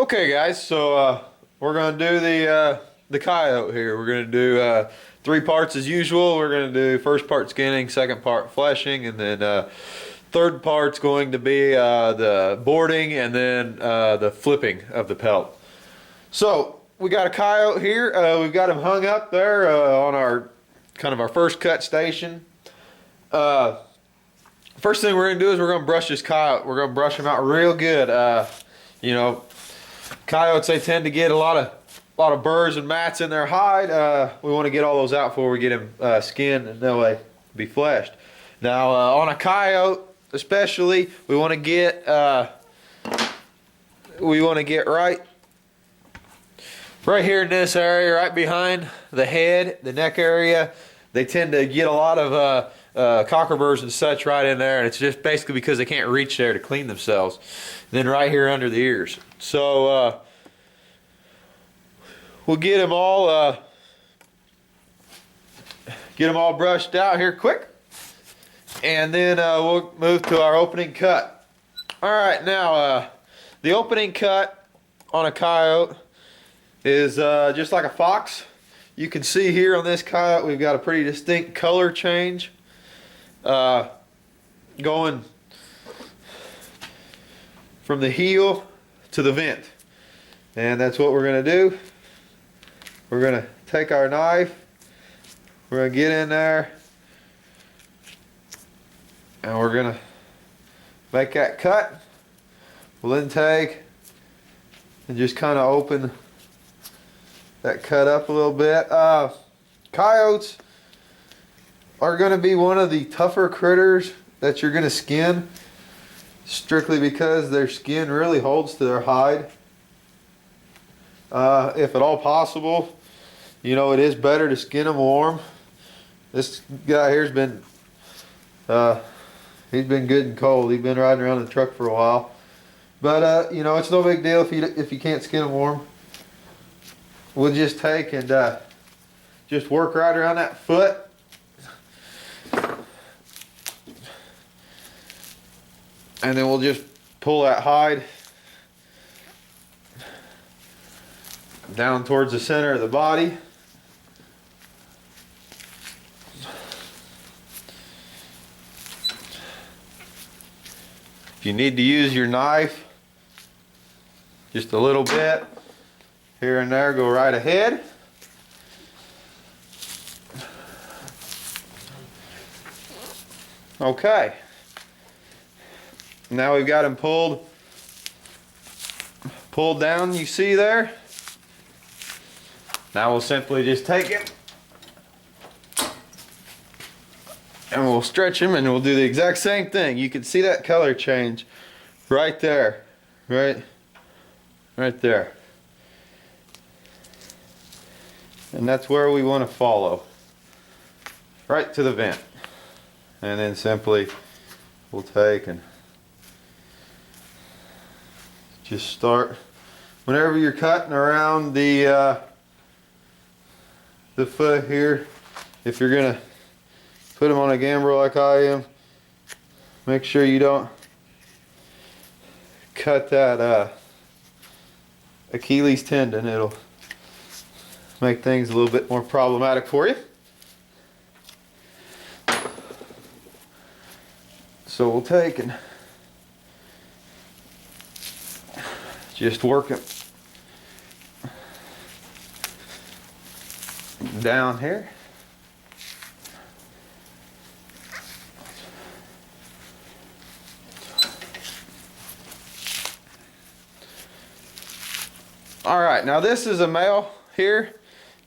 Okay, guys, so we're gonna do the coyote here. We're gonna do 3 parts as usual. We're gonna do first part skinning, second part fleshing, and then third part's going to be the boarding, and then the flipping of the pelt. So we got a coyote here. We've got him hung up there on our our first cut station. First thing we're gonna do is we're gonna brush this coyote. We're gonna brush him out real good. You know, coyotes, they tend to get a lot of burrs and mats in their hide. We want to get all those out before we get him skinned, and that way be fleshed. Now on a coyote especially, we want to get right here in this area, right behind the head, the neck area. They tend to get a lot of cockerburrs and such right in there, and it's just basically because they can't reach there to clean themselves. And then right here under the ears. So we'll get them all brushed out here quick, and then we'll move to our opening cut. All right, now the opening cut on a coyote is just like a fox. You can see here on this coyote we've got a pretty distinct color change going from the heel to the vent, and that's what we're going to do. We're going to take our knife, we're going to get in there, and we're going to make that cut. We'll then take and just kind of open that cut up a little bit. Coyotes are going to be one of the tougher critters that you're going to skin, strictly because their skin really holds to their hide. If at all possible, you know, it is better to skin them warm. This guy here's been he's been good and cold. He's been riding around in the truck for a while, but you know, it's no big deal if you can't skin them warm. We'll just take and just work right around that foot. And then we'll just pull that hide down towards the center of the body. If you need to use your knife just a little bit here and there, go right ahead. Okay. Now we've got him pulled down, you see there. Now we'll simply just take him and we'll stretch him, and we'll do the exact same thing. You can see that color change right there, right there. And that's where we want to follow, right to the vent. And then simply we'll take and just start whenever you're cutting around the foot here. If you're gonna put them on a gambrel like I am, make sure you don't cut that Achilles tendon. It'll make things a little bit more problematic for you. So we'll take and just work it down here. All right, now this is a male here,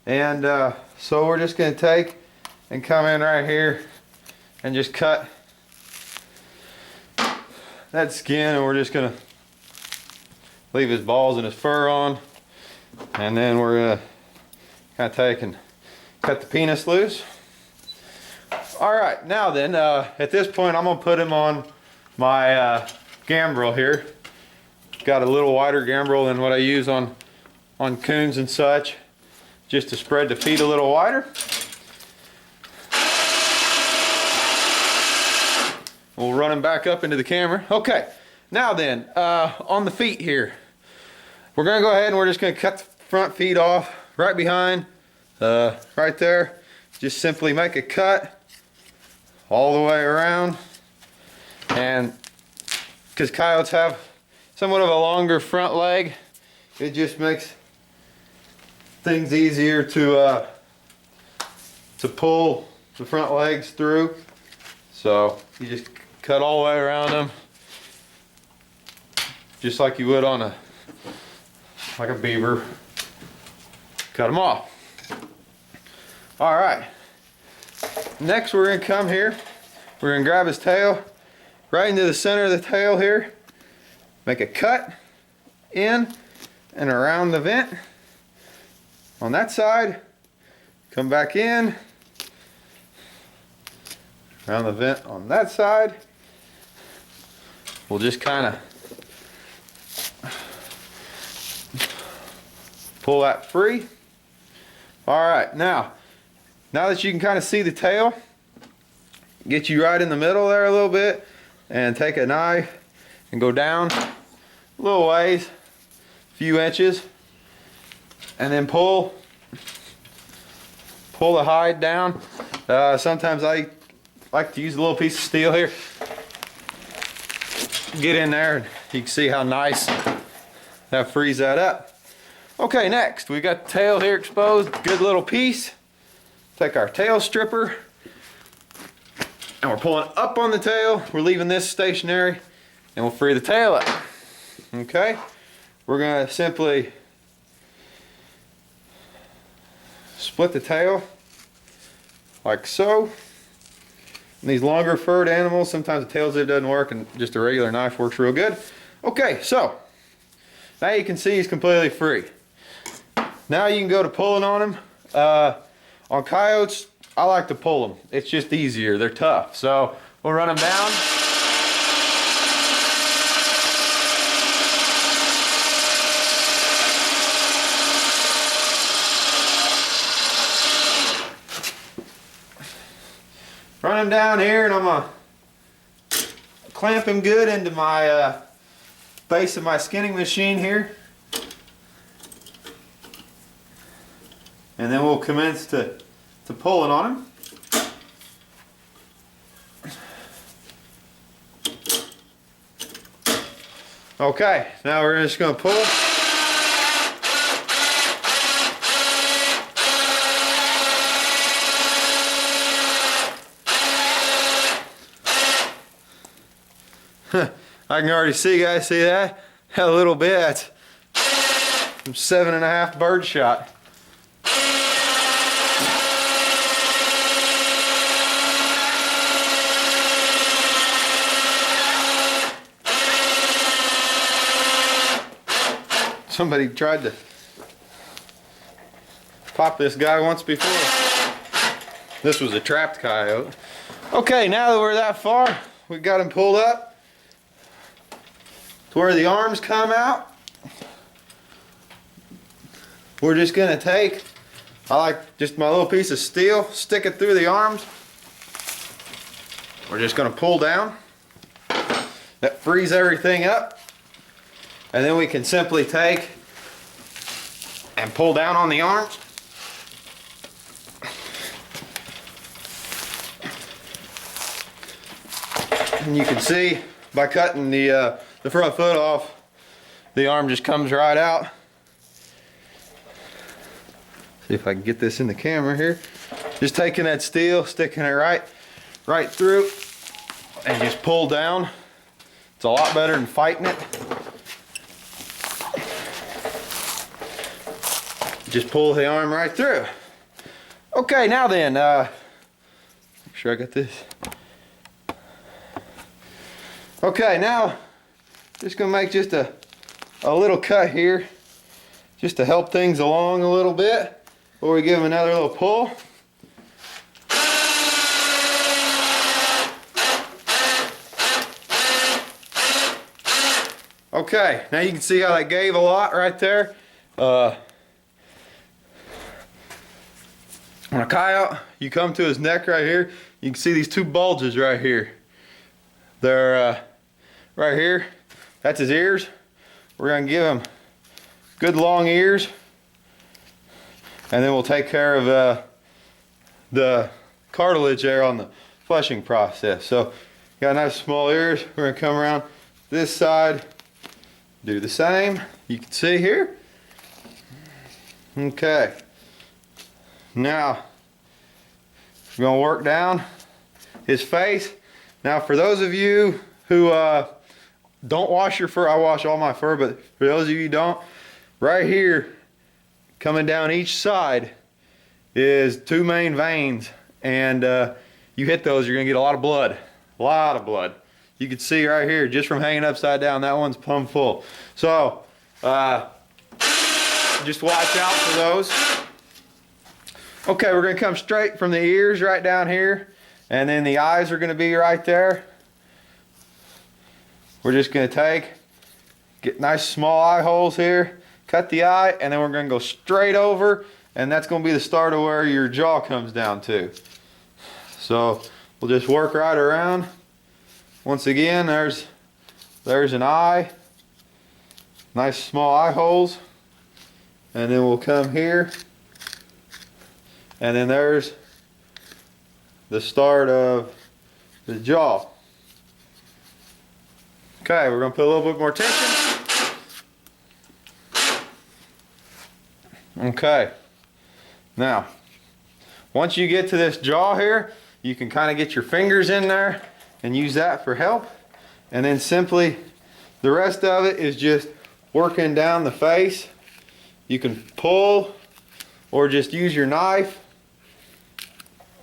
and so we're just going to take and come in right here and just cut that skin, and we're just going to leave his balls and his fur on, and then we're going to kind of take and cut the penis loose. All right, now then, at this point I'm going to put him on my gambrel here. Got a little wider gambrel than what I use on coons and such, just to spread the feet a little wider. We'll run him back up into the camera. Okay, now then, on the feet here, we're gonna go ahead and we're just gonna cut the front feet off right behind, right there. Just simply make a cut all the way around. And because coyotes have somewhat of a longer front leg, it just makes things easier to pull the front legs through. So you just cut all the way around them, just like you would on a beaver. Cut them off. All right. Next, we're gonna come here. We're gonna grab his tail right into the center of the tail here. Make a cut in and around the vent on that side. Come back in around the vent on that side. We'll just kind of pull that free. All right, now that you can kind of see the tail, get you right in the middle there a little bit and take a knife and go down a little ways, a few inches, and then pull the hide down. Sometimes I like to use a little piece of steel here. Get in there and you can see how nice that frees that up. Okay, next we got the tail here exposed, good little piece. Take our tail stripper and we're pulling up on the tail. We're leaving this stationary and we'll free the tail up. Okay, we're gonna simply split the tail like so. And these longer furred animals, sometimes the tail zip doesn't work and just a regular knife works real good. Okay, so now you can see he's completely free. Now you can go to pulling on him. On coyotes, I like to pull them. It's just easier, they're tough. So we'll run them down. Run him down here and I'm gonna clamp him good into my base of my skinning machine here. And then we'll commence to pulling on him. Okay, now we're just gonna pull. I can already see, guys, see that? A little bit, that's some 7.5 bird shot. Somebody tried to pop this guy once before. This was a trapped coyote. Okay, now that we're that far, we got him pulled up to where the arms come out. We're just gonna take, I like just my little piece of steel, stick it through the arms. We're just gonna pull down. That frees everything up. And then we can simply take and pull down on the arms. And you can see by cutting the front foot off, the arm just comes right out. See if I can get this in the camera here. Just taking that steel, sticking it right through, and just pull down. It's a lot better than fighting it. Just pull the arm right through. Okay, now then, make sure I got this. Okay, now just gonna make just a little cut here, just to help things along a little bit before we give him another little pull. Okay, now you can see how that gave a lot right there. On a coyote, you come to his neck right here, you can see these two bulges right here. They're right here, that's his ears. We're gonna give him good long ears. And then we'll take care of the cartilage there on the fleshing process. So got nice small ears. We're gonna come around this side, do the same. You can see here. Okay. Now we're gonna work down his face. Now for those of you who don't wash your fur, I wash all my fur, but for those of you who don't, right here coming down each side is two main veins, and you hit those, you're gonna get a lot of blood. A lot of blood. You can see right here, just from hanging upside down, that one's plumb full. So just watch out for those. Okay, we're gonna come straight from the ears right down here, and then the eyes are gonna be right there. We're just gonna get nice small eye holes here, cut the eye, and then we're gonna go straight over, and that's gonna be the start of where your jaw comes down to. So we'll just work right around. Once again, there's an eye, nice small eye holes, and then we'll come here, and then there's the start of the jaw. Okay, we're gonna put a little bit more tension. Okay, now once you get to this jaw here, you can kind of get your fingers in there and use that for help, and then simply the rest of it is just working down the face. You can pull or just use your knife,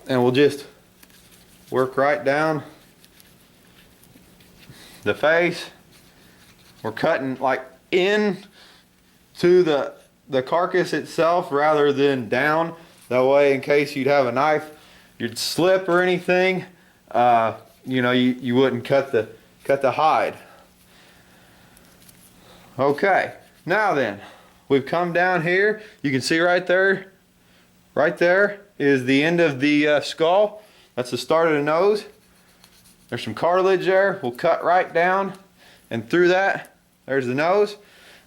and we'll just work right down the face. We're cutting like in to the carcass itself rather than down. That way, in case you'd have a knife, you'd slip or anything, you know, you wouldn't cut the hide. Okay, now then, we've come down here. You can see right there is the end of the skull. That's the start of the nose. There's some cartilage there. We'll cut right down, and through that, there's the nose.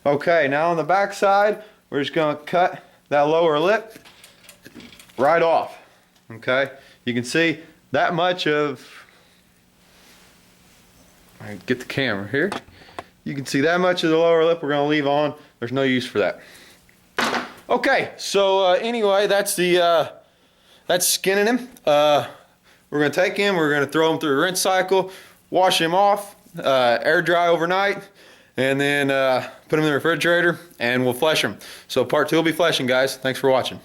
Okay, now on the back side, we're just gonna cut that lower lip right off. Okay, you can see that much of, I get the camera here. You can see that much of the lower lip we're gonna leave on. There's no use for that. Okay, so anyway, that's skinning him. We're gonna take him, we're gonna throw him through a rinse cycle, wash him off, air dry overnight, and then put him in the refrigerator, and we'll flesh him. So part 2 will be fleshing, guys. Thanks for watching.